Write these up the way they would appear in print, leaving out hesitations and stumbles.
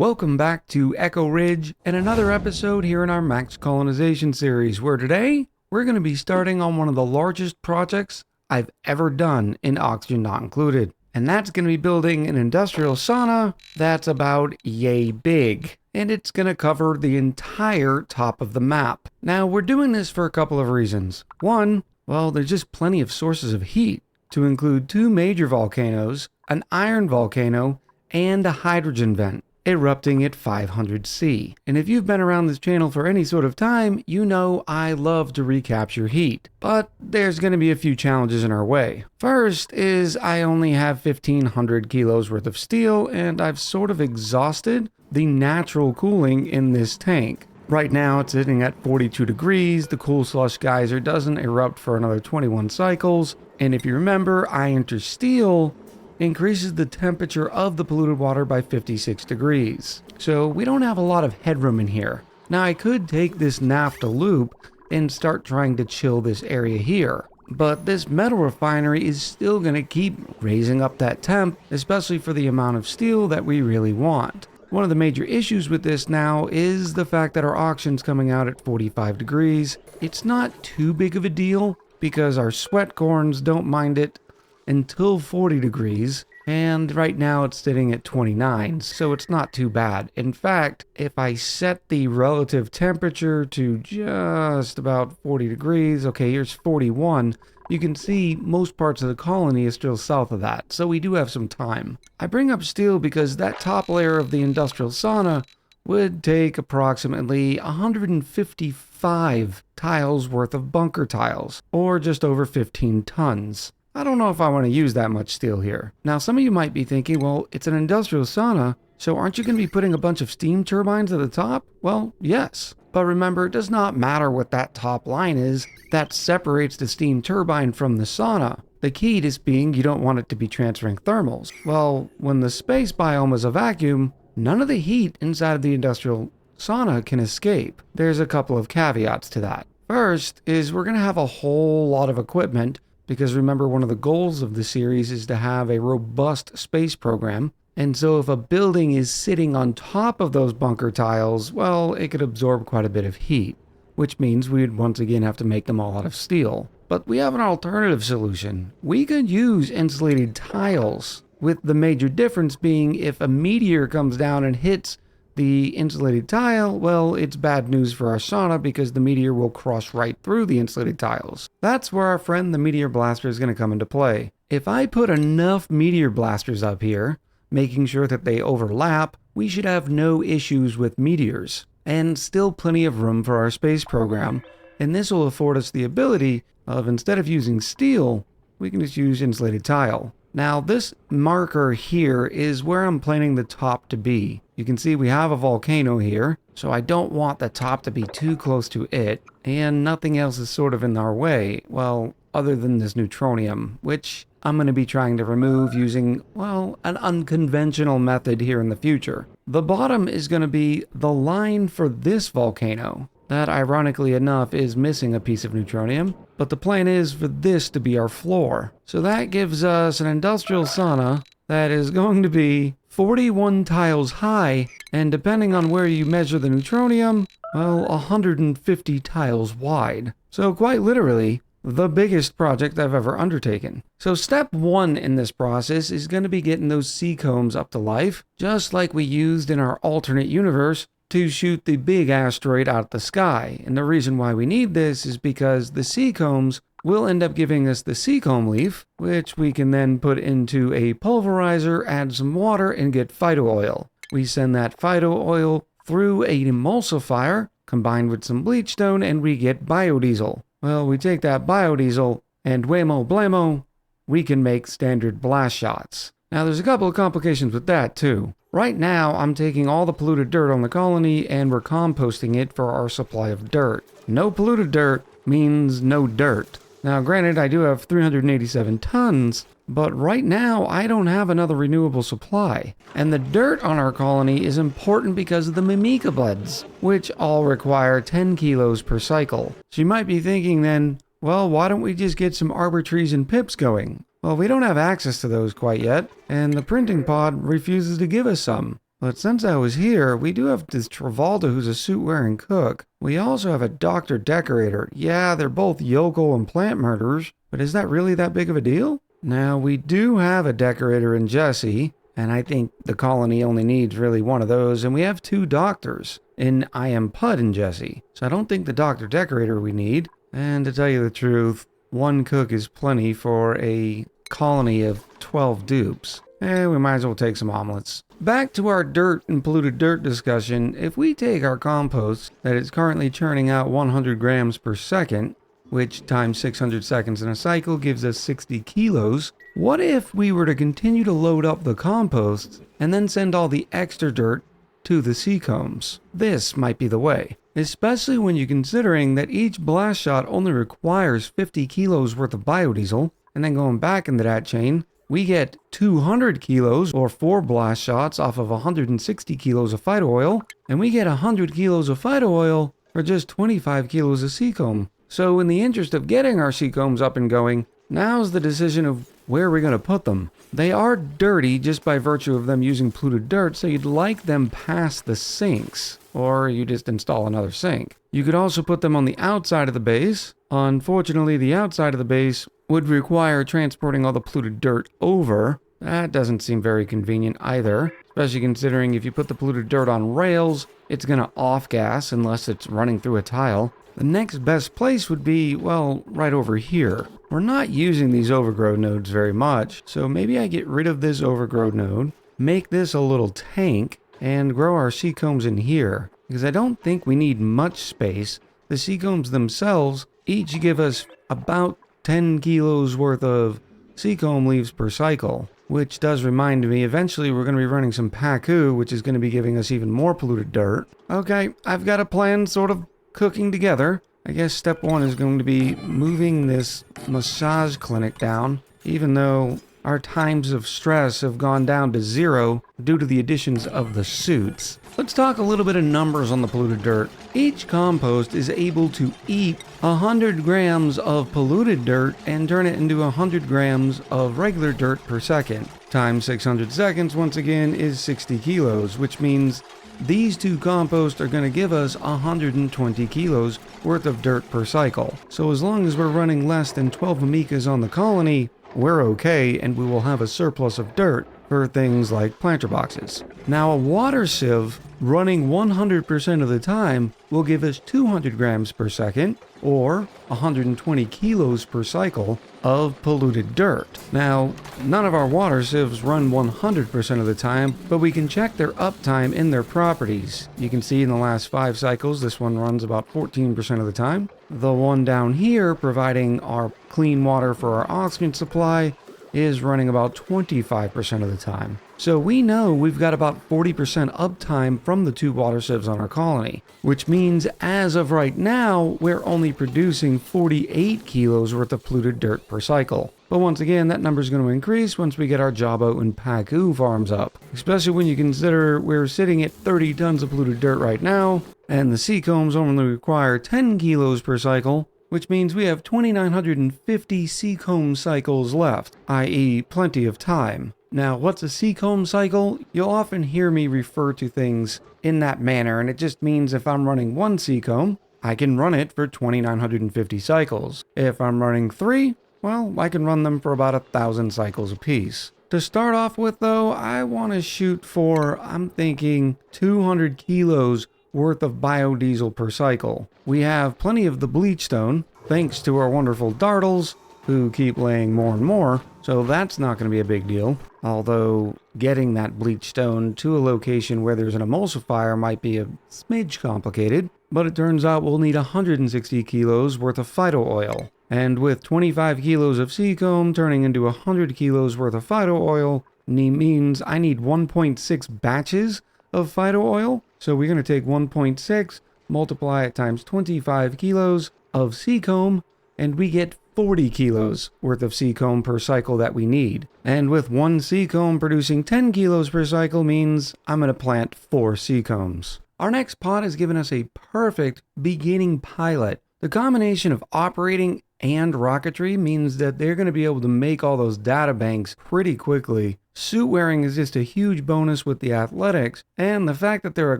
Welcome back to Echo Ridge and another episode here in our Max Colonization series, where today we're going to be starting on one of the largest projects I've ever done in Oxygen Not Included. And that's going to be building an industrial sauna that's about yay big. And it's going to cover the entire top of the map. Now, we're doing this for a couple of reasons. One, well, there's just plenty of sources of heat to include two major volcanoes, an iron volcano, and a hydrogen vent erupting at 500°C. And if you've been around this channel for any sort of time, you know I love to recapture heat. But there's going to be a few challenges in our way. First is I only have 1,500 kilos worth of steel, and I've sort of exhausted the natural cooling in this tank. Right now it's sitting at 42 degrees, the cool slush geyser doesn't erupt for another 21 cycles, and if you remember, I enter steel increases the temperature of the polluted water by 56 degrees. So we don't have a lot of headroom in here. Now I could take this naphtha loop and start trying to chill this area here, but this metal refinery is still going to keep raising up that temp, especially for the amount of steel that we really want. One of the major issues with this now is the fact that our auction's coming out at 45 degrees. It's not too big of a deal because our sweat corns don't mind it until 40 degrees, and right now it's sitting at 29, so it's not too bad. In fact, if I set the relative temperature to just about 40 degrees, okay, here's 41, you can see most parts of the colony is still south of that, so we do have some time. I bring up steel because that top layer of the industrial sauna would take approximately 155 tiles worth of bunker tiles, or just over 15 tons. I don't know if I want to use that much steel here. Now, some of you might be thinking, well, it's an industrial sauna, so aren't you going to be putting a bunch of steam turbines at the top? Well, yes. But remember, it does not matter what that top line is that separates the steam turbine from the sauna. The key just being you don't want it to be transferring thermals. Well, when the space biome is a vacuum, none of the heat inside of the industrial sauna can escape. There's a couple of caveats to that. First is we're going to have a whole lot of equipment, because remember, one of the goals of the series is to have a robust space program. And so if a building is sitting on top of those bunker tiles, well, it could absorb quite a bit of heat, which means we'd once again have to make them all out of steel. But we have an alternative solution. We could use insulated tiles, with the major difference being if a meteor comes down and hits the insulated tile, well, it's bad news for our sauna because the meteor will cross right through the insulated tiles. That's where our friend the meteor blaster is going to come into play. If I put enough meteor blasters up here, making sure that they overlap, we should have no issues with meteors, and still plenty of room for our space program. And this will afford us the ability of, instead of using steel, we can just use insulated tile. Now, this marker here is where I'm planning the top to be. You can see we have a volcano here, so I don't want the top to be too close to it, and nothing else is sort of in our way, well, other than this neutronium, which I'm going to be trying to remove using, well, an unconventional method here in the future. The bottom is going to be the line for this volcano. That, ironically enough, is missing a piece of neutronium, but the plan is for this to be our floor. So that gives us an industrial sauna that is going to be 41 tiles high, and depending on where you measure the neutronium, well, 150 tiles wide. So quite literally, the biggest project I've ever undertaken. So step one in this process is going to be getting those seakombs up to life, just like we used in our alternate universe to shoot the big asteroid out of the sky. And the reason why we need this is because the seakombs will end up giving us the seakomb leaf, which we can then put into a pulverizer, add some water, and get phyto oil. We send that phyto oil through an emulsifier, combined with some bleach stone, and we get biodiesel. Well, we take that biodiesel, and whammo blammo, we can make standard blast shots. Now, there's a couple of complications with that, too. Right now, I'm taking all the polluted dirt on the colony and we're composting it for our supply of dirt. No polluted dirt means no dirt. Now, granted, I do have 387 tons, but right now I don't have another renewable supply. And the dirt on our colony is important because of the mimica buds, which all require 10 kilos per cycle. So you might be thinking then, well, why don't we just get some arbor trees and pips going? Well, we don't have access to those quite yet, and the printing pod refuses to give us some. But since I was here, we do have this Travolta who's a suit-wearing cook. We also have a Doctor Decorator. Yeah, they're both yokel and plant murderers, but is that really that big of a deal? Now, we do have a Decorator in Jesse, and I think the colony only needs really one of those, and we have 2 doctors in I Am Pud and Jesse. So I don't think the Doctor Decorator we need. And to tell you the truth, 1 cook is plenty for a colony of 12 dupes. We might as well take some omelets. Back to our dirt and polluted dirt discussion, if we take our compost that is currently churning out 100 grams per second, which times 600 seconds in a cycle gives us 60 kilos, what if we were to continue to load up the compost and then send all the extra dirt to the seakombs? This might be the way, especially when you're considering that each blast shot only requires 50 kilos worth of biodiesel, and then going back into that chain, we get 200 kilos or 4 blast shots off of 160 kilos of phyto oil, and we get 100 kilos of phyto oil for just 25 kilos of seakomb. So in the interest of getting our seakombs up and going, now's the decision of where we're going to put them. They are dirty just by virtue of them using polluted dirt, so you'd like them past the sinks, or you just install another sink. You could also put them on the outside of the base. Unfortunately, the outside of the base would require transporting all the polluted dirt over. That doesn't seem very convenient either, especially considering if you put the polluted dirt on rails, it's going to off-gas unless it's running through a tile. The next best place would be, well, right over here. We're not using these overgrow nodes very much, so maybe I get rid of this overgrow node, make this a little tank, and grow our seakombs in here, because I don't think we need much space. The seakombs themselves each give us about 10 kilos worth of seacomb leaves per cycle, which does remind me eventually we're going to be running some paku, which is going to be giving us even more polluted dirt. Okay, I've got a plan sort of cooking together. I guess step 1 is going to be moving this massage clinic down, even though our times of stress have gone down to 0 due to the additions of the suits. Let's talk a little bit of numbers on the polluted dirt. Each compost is able to eat 100 grams of polluted dirt and turn it into 100 grams of regular dirt per second. Times 600 seconds, once again, is 60 kilos, which means these 2 composts are going to give us 120 kilos worth of dirt per cycle. So as long as we're running less than 12 amicas on the colony, we're okay, and we will have a surplus of dirt for things like planter boxes. Now, a water sieve running 100% of the time will give us 200 grams per second, or 120 kilos per cycle of polluted dirt. Now, none of our water sieves run 100% of the time, but we can check their uptime in their properties. You can see in the last 5 cycles, this one runs about 14% of the time. The one down here, providing our clean water for our oxygen supply, is running about 25% of the time. So we know we've got about 40% uptime from the 2 water sieves on our colony, which means as of right now, we're only producing 48 kilos worth of polluted dirt per cycle. But once again, that number is going to increase once we get our Jabo and Paku farms up, especially when you consider we're sitting at 30 tons of polluted dirt right now, and the seacombs only require 10 kilos per cycle, which means we have 2,950 seacomb cycles left, i.e. plenty of time. Now, what's a seacomb cycle? You'll often hear me refer to things in that manner, and it just means if I'm running 1 seacomb, I can run it for 2,950 cycles. If I'm running 3, well, I can run them for about 1,000 cycles apiece. To start off with, though, I want to shoot for, I'm thinking, 200 kilos worth of biodiesel per cycle. We have plenty of the bleach stone, thanks to our wonderful dartles, who keep laying more and more, so that's not going to be a big deal. Although, getting that bleach stone to a location where there's an emulsifier might be a smidge complicated, but it turns out we'll need 160 kilos worth of phyto oil. And with 25 kilos of seacomb turning into 100 kilos worth of phyto oil, means I need 1.6 batches of phyto oil. So we're going to take 1.6, multiply it times 25 kilos of seacomb, and we get 40 kilos worth of seacomb per cycle that we need. And with 1 seacomb producing 10 kilos per cycle means I'm going to plant 4 seacombs. Our next pod has given us a perfect beginning pilot. The combination of operating and rocketry means that they're going to be able to make all those data banks pretty quickly. Suit wearing is just a huge bonus with the athletics, and the fact that they're a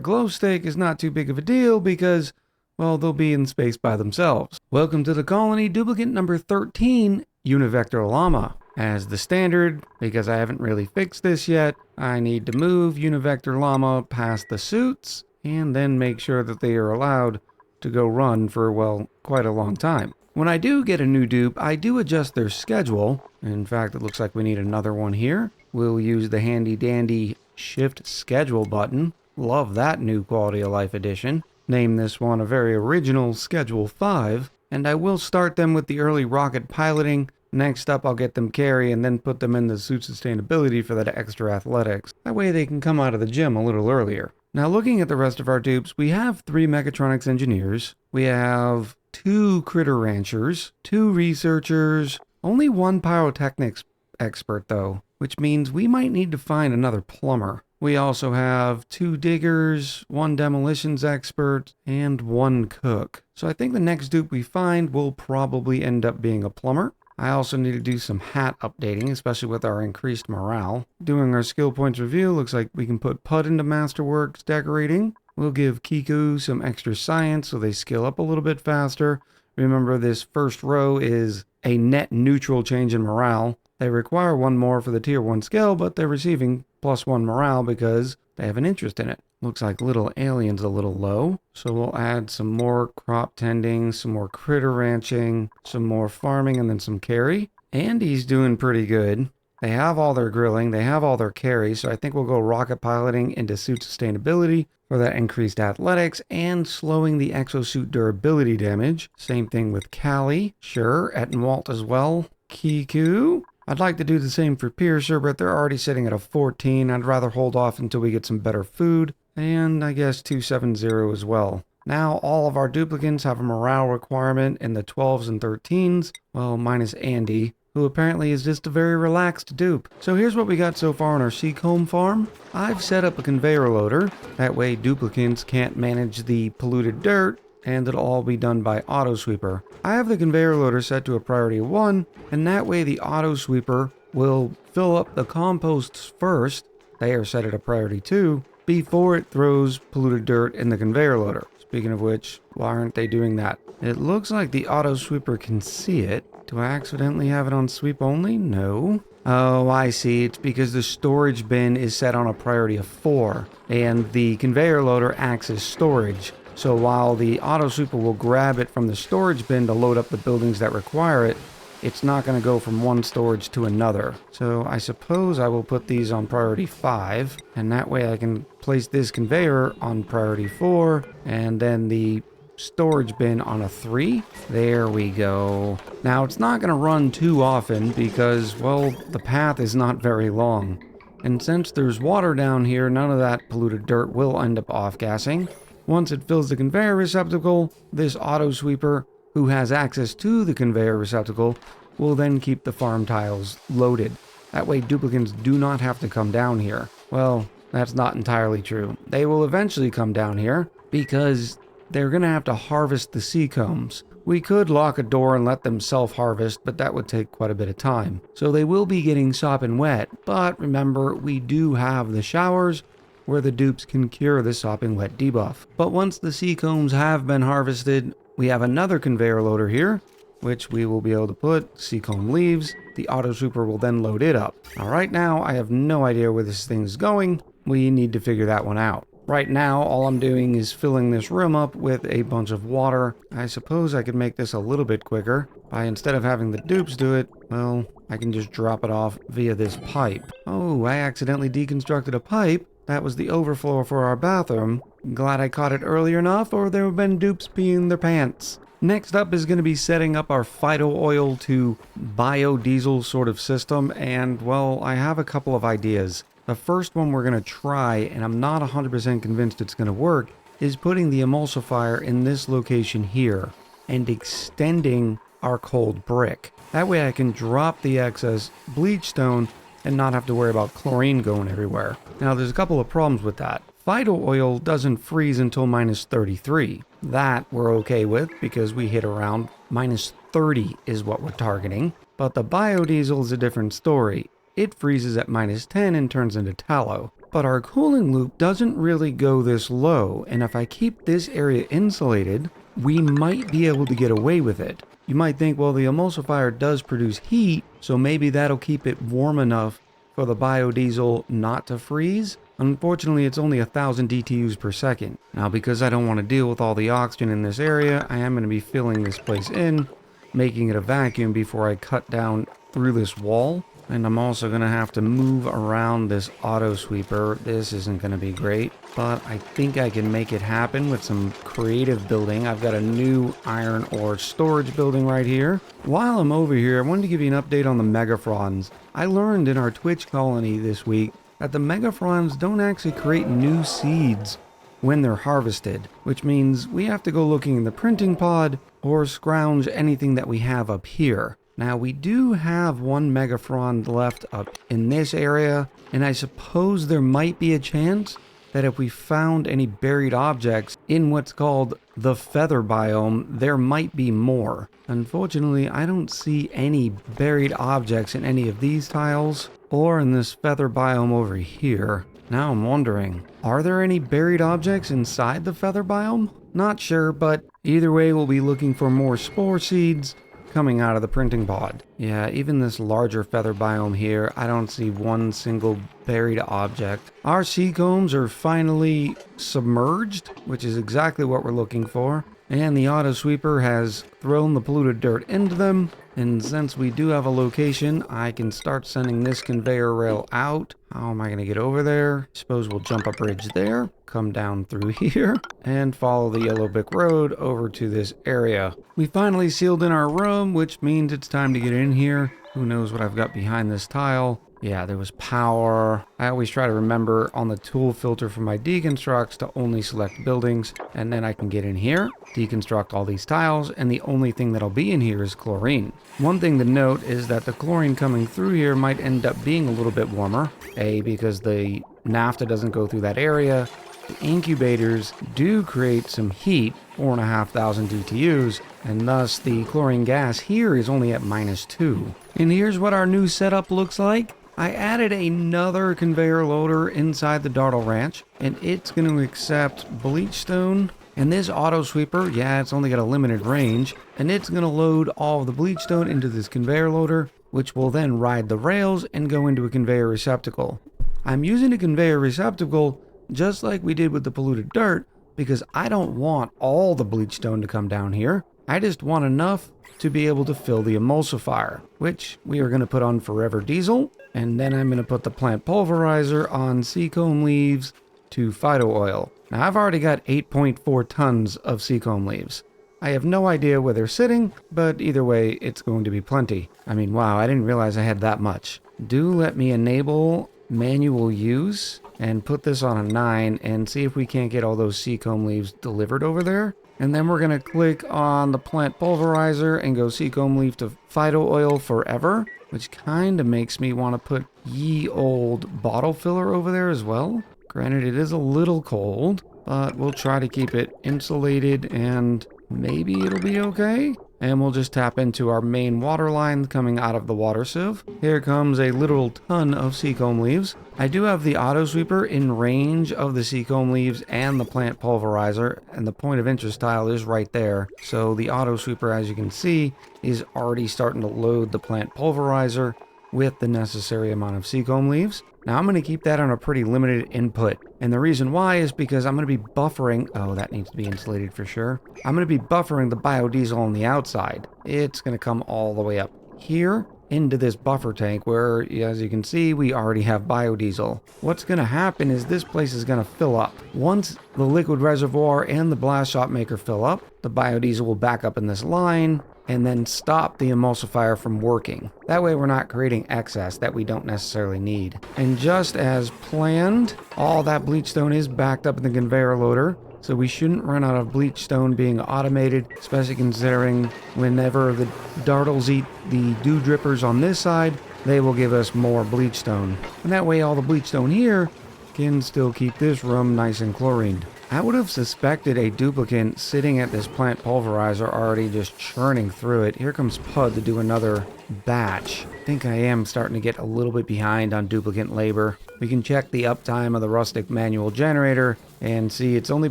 glow stick is not too big of a deal because, well, they'll be in space by themselves. Welcome to the colony, duplicate number 13, Univector Llama. As the standard, because I haven't really fixed this yet, I need to move Univector Llama past the suits, and then make sure that they are allowed to go run for, well, quite a long time. When I do get a new dupe, I do adjust their schedule. In fact, it looks like we need another one here. We'll use the handy dandy shift schedule button. Love that new quality of life addition. Name this one a very original Schedule 5, and I will start them with the early rocket piloting. Next up, I'll get them carry and then put them in the suit sustainability for that extra athletics. That way they can come out of the gym a little earlier. Now looking at the rest of our dupes, we have 3 mechatronics engineers. We have 2 critter ranchers, 2 researchers, only 1 pyrotechnics expert though, which means we might need to find another plumber. We also have 2 diggers, 1 demolitions expert, and 1 cook. So I think the next dupe we find will probably end up being a plumber. I also need to do some hat updating, especially with our increased morale. Doing our skill points review, looks like we can put Pud into Masterworks decorating. We'll give Kiku some extra science so they skill up a little bit faster. Remember, this first row is a net neutral change in morale. They require 1 more for the tier 1 skill, but they're receiving +1 morale because they have an interest in it. Looks like little alien's a little low, so we'll add some more crop tending, some more critter ranching, some more farming, and then some carry. Andy's doing pretty good. They have all their grilling, they have all their carry, so I think we'll go rocket piloting into suit sustainability for that increased athletics and slowing the exosuit durability damage. Same thing with Callie, sure, Et and Walt as well. Kiku. I'd like to do the same for Piercer, but they're already sitting at a 14. I'd rather hold off until we get some better food. And I guess 270 as well. Now all of our duplicates have a morale requirement in the 12s and 13s. Well, minus Andy, who apparently is just a very relaxed dupe. So here's what we got so far on our seakomb farm. I've set up a conveyor loader. That way duplicates can't manage the polluted dirt, and it'll all be done by auto sweeper. I have the conveyor loader set to a priority 1, and that way the auto sweeper will fill up the composts first. They are set at a priority 2 before it throws polluted dirt in the conveyor loader. Speaking of which, why aren't they doing that? It looks like the auto sweeper can see it. Do I accidentally have it on sweep only? No. Oh, I see. It's because the storage bin is set on a priority of 4, and the conveyor loader acts as storage. So while the auto sweeper will grab it from the storage bin to load up the buildings that require it, it's not going to go from one storage to another. So I suppose I will put these on priority 5, and that way I can place this conveyor on priority 4, and then the storage bin on a 3. There we go. Now it's not going to run too often because, well, the path is not very long. And since there's water down here, none of that polluted dirt will end up off-gassing. Once it fills the conveyor receptacle, this auto sweeper, who has access to the conveyor receptacle, will then keep the farm tiles loaded. That way duplicates do not have to come down here. Well, that's not entirely true. They will eventually come down here because they're going to have to harvest the seakombs. We could lock a door and let them self-harvest, but that would take quite a bit of time. So they will be getting sopping wet, but remember, we do have the showers where the dupes can cure the sopping wet debuff. But once the seakombs have been harvested, we have another conveyor loader here, which we will be able to put seacomb leaves. The auto sweeper will then load it up. Now, right now, I have no idea where this thing is going. We need to figure that one out. Right now, all I'm doing is filling this room up with a bunch of water. I suppose I could make this a little bit quicker by, instead of having the dupes do it, well, I can just drop it off via this pipe. Oh, I accidentally deconstructed a pipe. That was the overflow for our bathroom. Glad I caught it early enough, or there would have been dupes peeing their pants. Next up is going to be setting up our phyto oil to biodiesel sort of system, and well, I have a couple of ideas. The first one we're going to try, and I'm not 100% convinced it's going to work, is putting the emulsifier in this location here and extending our cold brick. That way I can drop the excess bleach stone and not have to worry about chlorine going everywhere. Now there's a couple of problems with that. Phyto oil doesn't freeze until minus 33. That we're okay with because we hit around minus 30 is what we're targeting. But the biodiesel is a different story. it freezes at -10 and turns into tallow. But our cooling loop doesn't really go this low, and if I keep this area insulated, we might be able to get away with it. You might think, well, the emulsifier does produce heat, so maybe that'll keep it warm enough for the biodiesel not to freeze. Unfortunately, it's only 1,000 DTUs per second. Now, because I don't want to deal with all the oxygen in this area, I am going to be filling this place in, making it a vacuum before I cut down through this wall. And I'm also going to have to move around this auto sweeper. This isn't going to be great, but I think I can make it happen with some creative building. I've got a new iron ore storage building right here. While I'm over here, I wanted to give you an update on the megafrons. I learned in our Twitch colony this week that the megafrons don't actually create new seeds when they're harvested, which means we have to go looking in the printing pod or scrounge anything that we have up here. Now, we do have one megafron left up in this area, and I suppose there might be a chance that if we found any buried objects in what's called the feather biome, there might be more. Unfortunately, I don't see any buried objects in any of these tiles or in this feather biome over here. Now I'm wondering, are there any buried objects inside the feather biome? Not sure, but either way, we'll be looking for more spore seeds coming out of the printing pod. Yeah, even this larger feather biome here, I don't see one single buried object. Our seakombs are finally submerged, which is exactly what we're looking for. And the auto sweeper has thrown the polluted dirt into them. And since we do have a location, I can start sending this conveyor rail out. How am I going to get over there? Suppose we'll jump a bridge there, come down through here, and follow the yellow brick road over to this area. We finally sealed in our room, which means it's time to get in here. Who knows what I've got behind this tile? Yeah, there was power. I always try to remember on the tool filter for my deconstructs to only select buildings, and then I can get in here, deconstruct all these tiles, and the only thing that'll be in here is chlorine. One thing to note is that the chlorine coming through here might end up being a little bit warmer. A, because the naphtha doesn't go through that area. The incubators do create some heat, 4,500 DTUs, and thus the chlorine gas here is only at -2. And here's what our new setup looks like. I added another conveyor loader inside the Dartle Ranch, and it's going to accept bleachstone. And this auto sweeper, yeah, it's only got a limited range, and it's going to load all of the bleachstone into this conveyor loader, which will then ride the rails and go into a conveyor receptacle. I'm using a conveyor receptacle just like we did with the polluted dirt, because I don't want all the bleachstone to come down here. I just want enough to be able to fill the emulsifier, which we are going to put on forever diesel. And then I'm going to put the plant pulverizer on seakomb leaves to phyto oil. Now I've already got 8.4 tons of seakomb leaves. I have no idea where they're sitting, but either way, it's going to be plenty. I mean, wow, I didn't realize I had that much. Do let me enable manual use and put this on a 9 and see if we can't get all those seakomb leaves delivered over there. And then we're going to click on the plant pulverizer and go seakomb leaf to phyto oil forever, which kind of makes me want to put ye old bottle filler over there as well. Granted, it is a little cold, but we'll try to keep it insulated and maybe it'll be okay. And we'll just tap into our main water line coming out of the water sieve. Here comes a literal ton of seakomb leaves. I do have the auto sweeper in range of the seakomb leaves and the plant pulverizer, and the point of interest tile is right there. So the auto sweeper, as you can see, is already starting to load the plant pulverizer with the necessary amount of seakomb leaves. Now I'm going to keep that on a pretty limited input. And the reason why is because I'm going to be buffering... Oh, that needs to be insulated for sure. I'm going to be buffering the biodiesel on the outside. It's going to come all the way up here into this buffer tank where, as you can see, we already have biodiesel. What's going to happen is this place is going to fill up. Once the liquid reservoir and the blastshot maker fill up, the biodiesel will back up in this line and then stop the emulsifier from working. That way we're not creating excess that we don't necessarily need. And just as planned, all that bleachstone is backed up in the conveyor loader, so we shouldn't run out of bleachstone being automated, especially considering whenever the dartles eat the dew drippers on this side, they will give us more bleachstone. And that way all the bleachstone here can still keep this room nice and chlorined. I would have suspected a duplicate sitting at this plant pulverizer already just churning through it. Here comes Pud to do another batch. I think I am starting to get a little bit behind on duplicate labor. We can check the uptime of the rustic manual generator and see it's only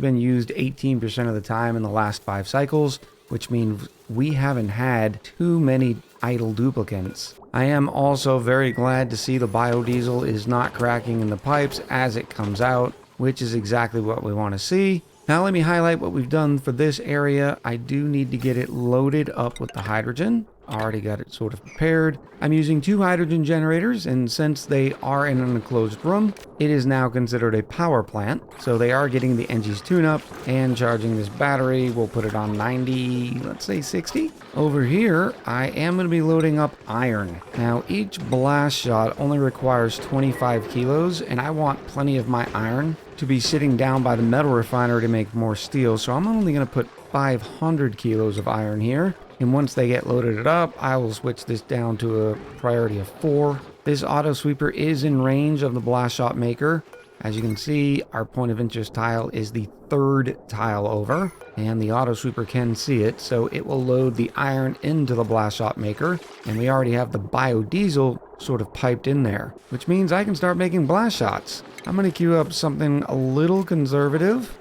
been used 18% of the time in the last 5 cycles, which means we haven't had too many idle duplicates. I am also very glad to see the biodiesel is not cracking in the pipes as it comes out, which is exactly what we want to see. Now let me highlight what we've done for this area. I do need to get it loaded up with the hydrogen. Already got it sort of prepared. I'm using 2 hydrogen generators, and since they are in an enclosed room, it is now considered a power plant. So they are getting the Engie's tune-up and charging this battery. We'll put it on 90, let's say 60. Over here, I am going to be loading up iron. Now each blast shot only requires 25 kilos, and I want plenty of my iron to be sitting down by the metal refiner to make more steel. So I'm only going to put 500 kilos of iron here. And once they get loaded up, I will switch this down to a priority of 4. This auto sweeper is in range of the blastshot maker. As you can see, our point of interest tile is the 3rd tile over, and the auto sweeper can see it, so it will load the iron into the blastshot maker, and we already have the biodiesel sort of piped in there, which means I can start making blast shots. I'm going to queue up something a little conservative.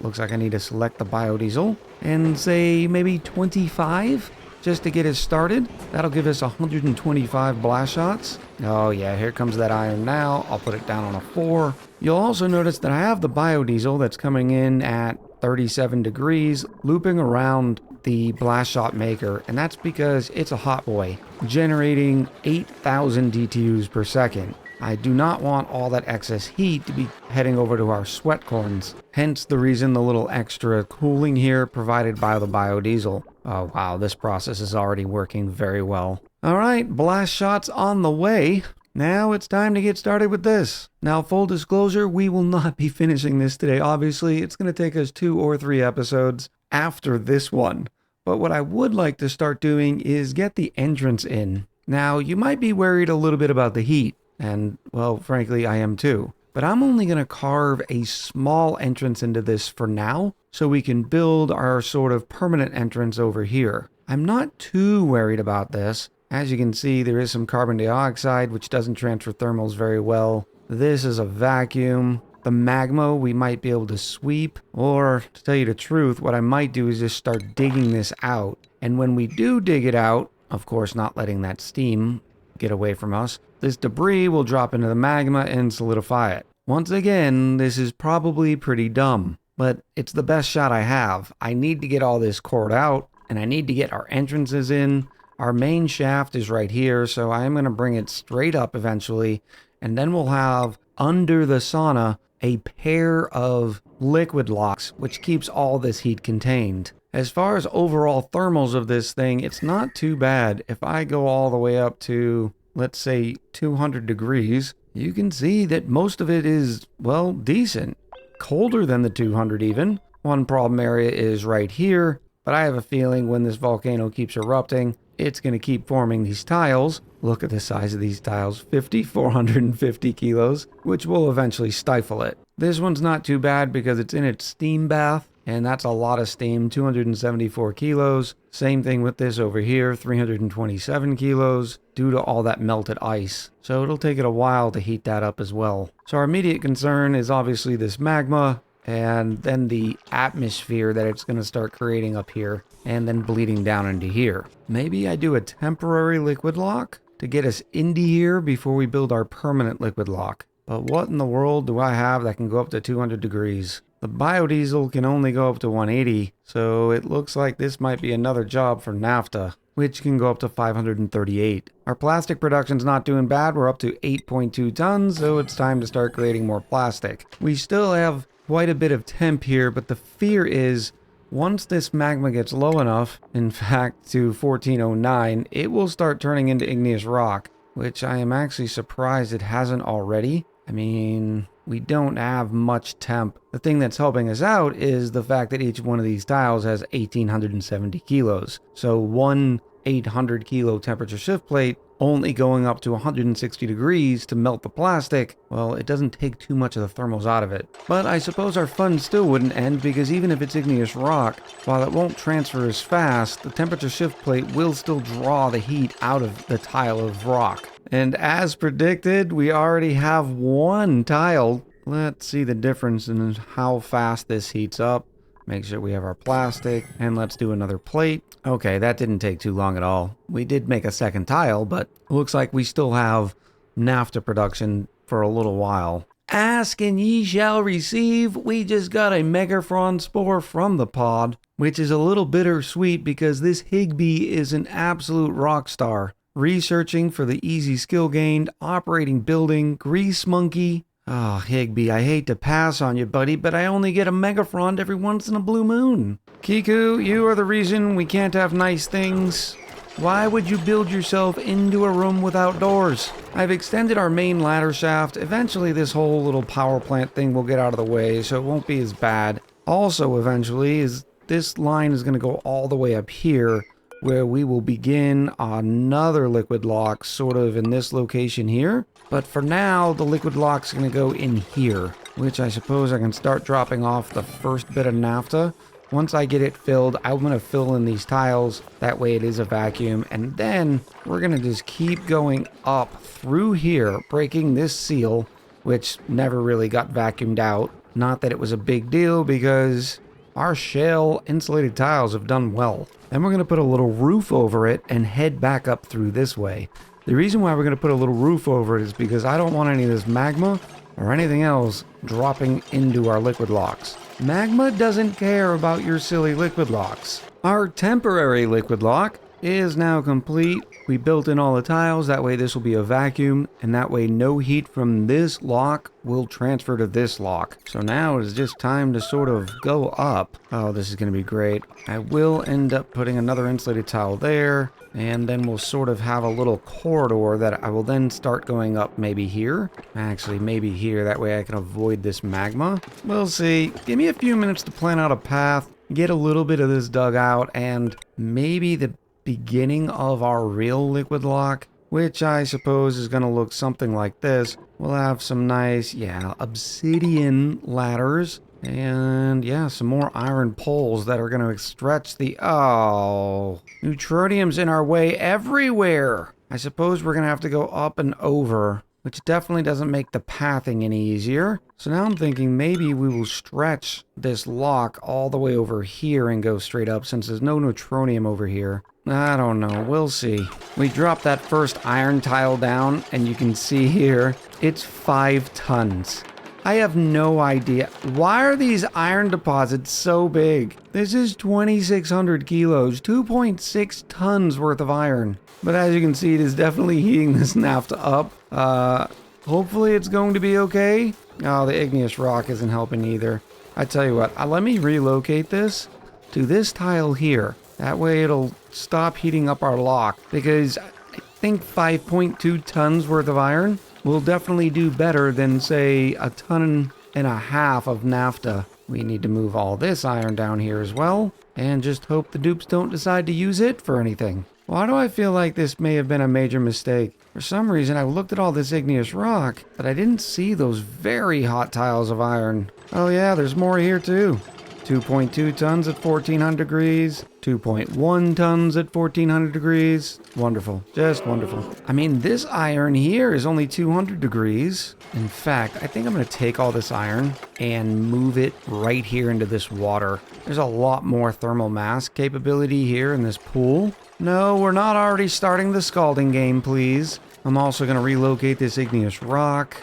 Looks like I need to select the biodiesel and say maybe 25 just to get us started. That'll give us 125 blast shots. Oh yeah, here comes that iron now. I'll put it down on a 4. You'll also notice that I have the biodiesel that's coming in at 37 degrees, looping around the blast shot maker, and that's because it's a hot boy, generating 8,000 DTUs per second. I do not want all that excess heat to be heading over to our sweat corns. Hence the reason the little extra cooling here provided by the biodiesel. Oh wow, this process is already working very well. Alright, blast shots on the way. Now it's time to get started with this. Now, full disclosure, we will not be finishing this today. Obviously, it's going to take us 2 or 3 episodes after this one. But what I would like to start doing is get the entrance in. Now, you might be worried a little bit about the heat. And, well, frankly, I am too. But I'm only going to carve a small entrance into this for now, so we can build our sort of permanent entrance over here. I'm not too worried about this. As you can see, there is some carbon dioxide, which doesn't transfer thermals very well. This is a vacuum. The magma we might be able to sweep, or to tell you the truth, what I might do is just start digging this out. And when we do dig it out, of course not letting that steam get away from us, this debris will drop into the magma and solidify it. Once again, this is probably pretty dumb, but it's the best shot I have. I need to get all this cored out, and I need to get our entrances in. Our main shaft is right here, so I am going to bring it straight up eventually, and then we'll have, under the sauna, a pair of liquid locks, which keeps all this heat contained. As far as overall thermals of this thing, it's not too bad. If I go all the way up to, let's say, 200 degrees, you can see that most of it is, well, decent. Colder than the 200 even. One problem area is right here, but I have a feeling when this volcano keeps erupting, it's going to keep forming these tiles. Look at the size of these tiles, 450 kilos, which will eventually stifle it. This one's not too bad because it's in its steam bath, and that's a lot of steam, 274 kilos. Same thing with this over here, 327 kilos, due to all that melted ice. So it'll take it a while to heat that up as well. So our immediate concern is obviously this magma, and then the atmosphere that it's going to start creating up here, and then bleeding down into here. Maybe I do a temporary liquid lock to get us into here before we build our permanent liquid lock. But what in the world do I have that can go up to 200 degrees? The biodiesel can only go up to 180, so it looks like this might be another job for naphtha, which can go up to 538. Our plastic production's not doing bad. We're up to 8.2 tons, so it's time to start creating more plastic. We still have quite a bit of temp here, but the fear is once this magma gets low enough, in fact to 1409, it will start turning into igneous rock, which I am actually surprised it hasn't already. I mean, we don't have much temp. The thing that's helping us out is the fact that each one of these tiles has 1,870 kilos. So one 800 kilo temperature shift plate only going up to 160 degrees to melt the plastic, well, it doesn't take too much of the thermals out of it. But I suppose our fun still wouldn't end, because even if it's igneous rock, while it won't transfer as fast, the temperature shift plate will still draw the heat out of the tile of rock. And as predicted, we already have one tile. Let's see the difference in how fast this heats up. Make sure we have our plastic, and let's do another plate. Okay, that didn't take too long at all. We did make a second tile, but it looks like we still have naphtha production for a little while. Ask and ye shall receive. We just got a megaphron spore from the pod, which is a little bittersweet because this Higby is an absolute rock star. Researching for the easy skill gained, operating building, grease monkey. Oh, Higby, I hate to pass on you, buddy, but I only get a megaphron every once in a blue moon. Kiku, you are the reason we can't have nice things. Why would you build yourself into a room without doors? I've extended our main ladder shaft. Eventually this whole little power plant thing will get out of the way, so it won't be as bad. Also, eventually, is this line is going to go all the way up here, where we will begin another liquid lock sort of in this location here. But for now, the liquid lock's going to go in here, which I suppose I can start dropping off the first bit of naphtha. Once I get it filled, I'm going to fill in these tiles. That way it is a vacuum. And then we're going to just keep going up through here, breaking this seal, which never really got vacuumed out. Not that it was a big deal, because our shale insulated tiles have done well. Then we're going to put a little roof over it and head back up through this way. The reason why we're going to put a little roof over it is because I don't want any of this magma or anything else dropping into our liquid locks. Magma doesn't care about your silly liquid locks. Our temporary liquid lock is now complete. We built in all the tiles, that way this will be a vacuum, and that way no heat from this lock will transfer to this lock. So now it is just time to sort of go up. Oh, this is going to be great. I will end up putting another insulated tile there, and then we'll sort of have a little corridor that I will then start going up maybe here. Actually, maybe here, that way I can avoid this magma. We'll see. Give me a few minutes to plan out a path, get a little bit of this dug out, and maybe the beginning of our real liquid lock, which I suppose is going to look something like this. We'll have some nice, obsidian ladders, and some more iron poles that are going to stretch the... Oh, neutronium's in our way everywhere. I suppose we're going to have to go up and over, which definitely doesn't make the pathing any easier. So now I'm thinking maybe we will stretch this lock all the way over here and go straight up, since there's no neutronium over here. I don't know, we'll see. We dropped that first iron tile down, and you can see here, it's 5 tons. I have no idea. Why are these iron deposits so big? This is 2,600 kilos, 2.6 tons worth of iron. But as you can see, it is definitely heating this naphtha up. Hopefully it's going to be okay. Oh, the igneous rock isn't helping either. I tell you what, let me relocate this to this tile here. That way it'll stop heating up our lock, because I think 5.2 tons worth of iron will definitely do better than, say, 1.5 tons of naphtha. We need to move all this iron down here as well, and just hope the dupes don't decide to use it for anything. Why do I feel like this may have been a major mistake? For some reason, I looked at all this igneous rock, but I didn't see those very hot tiles of iron. Oh yeah, there's more here too. 2.2 tons at 1400 degrees, 2.1 tons at 1400 degrees. Wonderful, just wonderful. I mean, this iron here is only 200 degrees. In fact, I think I'm going to take all this iron and move it right here into this water. There's a lot more thermal mass capability here in this pool. No, we're not already starting the scalding game, please. I'm also going to relocate this igneous rock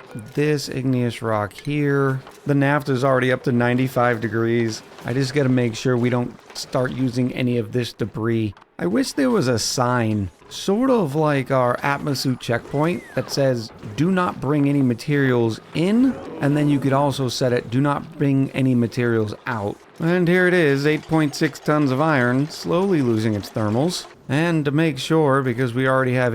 here. The naphtha is already up to 95 degrees. I just got to make sure we don't start using any of this debris. I wish there was a sign, sort of like our atmosuit checkpoint, that says, do not bring any materials in, and then you could also set it, do not bring any materials out. And here it is, 8.6 tons of iron, slowly losing its thermals. And to make sure, because we already have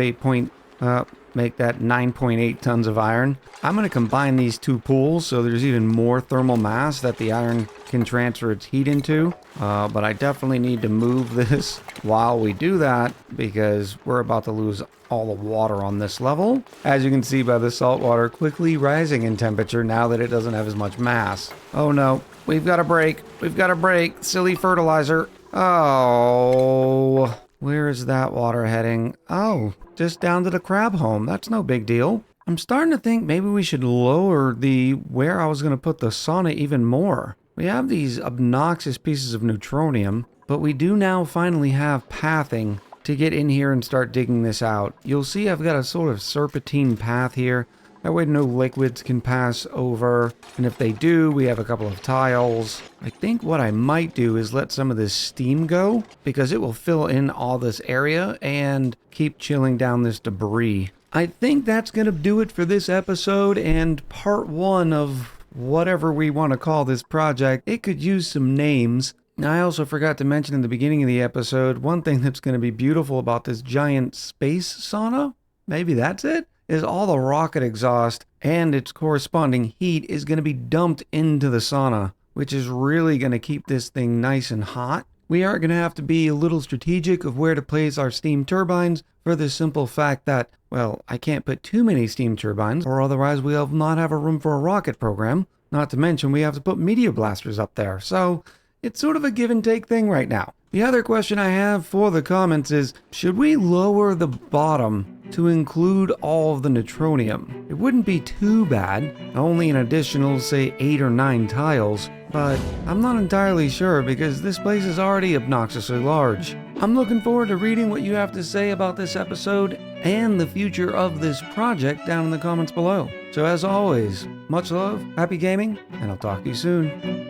make that 9.8 tons of iron. I'm going to combine these two pools so there's even more thermal mass that the iron can transfer its heat into. But I definitely need to move this while we do that because we're about to lose all the water on this level. As you can see by the salt water quickly rising in temperature now that it doesn't have as much mass. Oh no, we've got to break. We've got to break. Silly fertilizer. Oh, where is that water heading? Oh, just down to the crab home. That's no big deal. I'm starting to think maybe we should lower where I was going to put the sauna even more. We have these obnoxious pieces of neutronium, but we do now finally have pathing to get in here and start digging this out. You'll see I've got a sort of serpentine path here. That way no liquids can pass over. And if they do, we have a couple of tiles. I think what I might do is let some of this steam go because it will fill in all this area and keep chilling down this debris. I think that's going to do it for this episode and part one of whatever we want to call this project. It could use some names. I also forgot to mention in the beginning of the episode, one thing that's going to be beautiful about this giant space sauna, maybe that's it, is all the rocket exhaust and its corresponding heat is going to be dumped into the sauna, which is really going to keep this thing nice and hot. We are going to have to be a little strategic of where to place our steam turbines for the simple fact that, well, I can't put too many steam turbines or otherwise we'll not have a room for a rocket program. Not to mention we have to put meteor blasters up there. So it's sort of a give and take thing right now. The other question I have for the comments is, should we lower the bottom to include all of the neutronium? It wouldn't be too bad, only an additional, say, 8 or 9 tiles, but I'm not entirely sure because this place is already obnoxiously large. I'm looking forward to reading what you have to say about this episode and the future of this project down in the comments below. So as always, much love, happy gaming, and I'll talk to you soon.